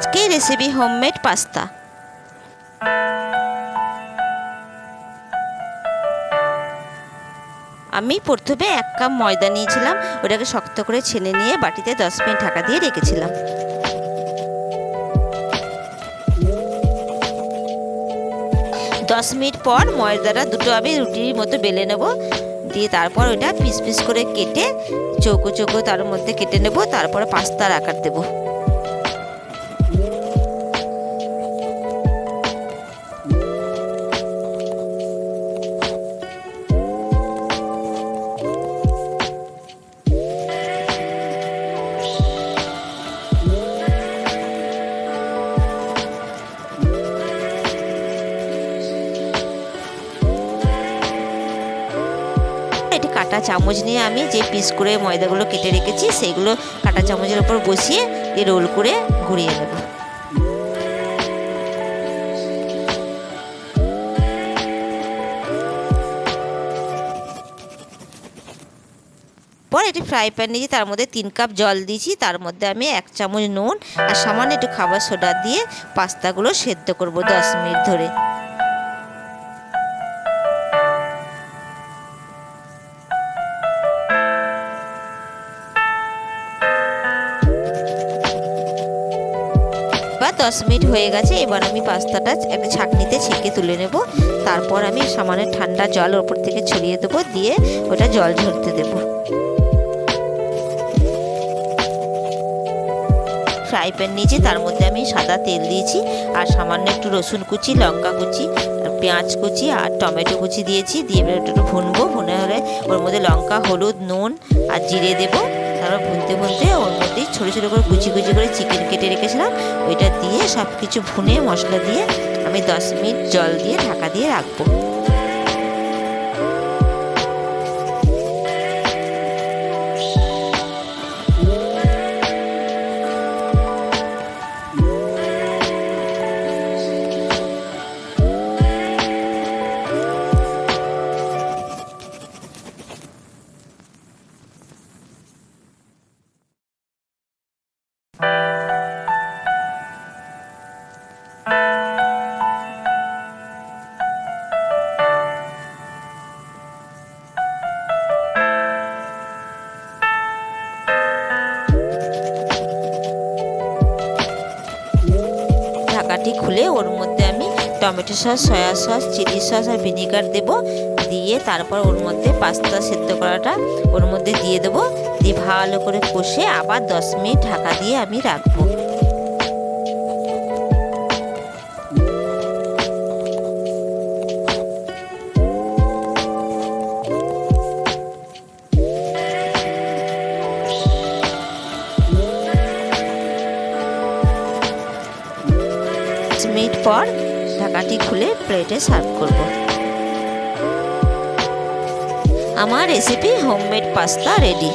আজকের recipe homemade pasta. আমি প্রথমে 1 কাপ ময়দা নিয়েছিলাম, ওটাকে শক্ত করে ছেনে নিয়ে বাটিতে 10 মিনিট ঢাকা দিয়ে রেখেছিলাম। দশ মিনিট পর ময়দাটা দুটো আমি রুটির মতো বেলে নেব, দিয়ে তারপর ওটা পিস পিস করে কেটে চৌকো চৌকো তার মধ্যে কেটে নেব, তারপরে পাস্তার আকার দেব। এটি কাটা চামচ নিয়ে আমি যে পিস করে ময়দাগুলো কেটে রেখেছি সেইগুলো কাটা চামচের উপর বসিয়ে দিয়ে রোল করে ঘুরিয়ে নেব। পর এটি ফ্রাই প্যান নিয়েছি, তার মধ্যে 3 কাপ জল দিয়েছি, তার মধ্যে আমি 1 চামচ নুন আর সামান্য একটু খাবার সোডা দিয়ে পাস্তাগুলো সেদ্ধ করব 10 মিনিট ধরে। বা 10 মিনিট হয়ে গেছে। এবার আমি পাস্তাটা একটা ছাঁকনিতে ছেঁকে তুলে নেব, তারপর আমি সামান্য ঠান্ডা জল ওপর থেকে ছড়িয়ে দেবো, দিয়ে ওটা জল ঝরতে দেব। ফ্রাই প্যান নিয়েছি, তার মধ্যে আমি সাদা তেল দিয়েছি আর সামান্য একটু রসুন কুচি, লঙ্কা কুচি, পেঁয়াজ কুচি আর টমেটো কুচি দিয়েছি। দিয়ে একটু ভুনবো, ভুনে হলে ওর মধ্যে লঙ্কা, হলুদ, নুন আর জিরে দেবো। তারপর ভুনতে ভুনতে ওর মধ্যেই ছোটো ছোটো করে কুচি কুচি করে চিকেন কেটে রেখেছিলাম, ওইটা দিয়ে সব কিছু ভুনে মশলা দিয়ে আমি 10 মিনিট জল দিয়ে ঢাকা দিয়ে রাখবো। ঢাকাটি খুলে ওর মধ্যে আমি tomato sauce, soya sauce, chilli sauce আর ভিনেগার দেব, দিয়ে তারপর ওর মধ্যে পাস্তা সেদ্ধ করাটা ওর মধ্যে দিয়ে দেবো, দিয়ে ভালো করে কষে আবার 10 মিনিট ঢাকা দিয়ে আমি রাখবো। মিনিট পর ঢাকাটি খুলে প্লেটে সার্ভ করব। আমার রেসিপি হোমমেড পাস্তা রেডি।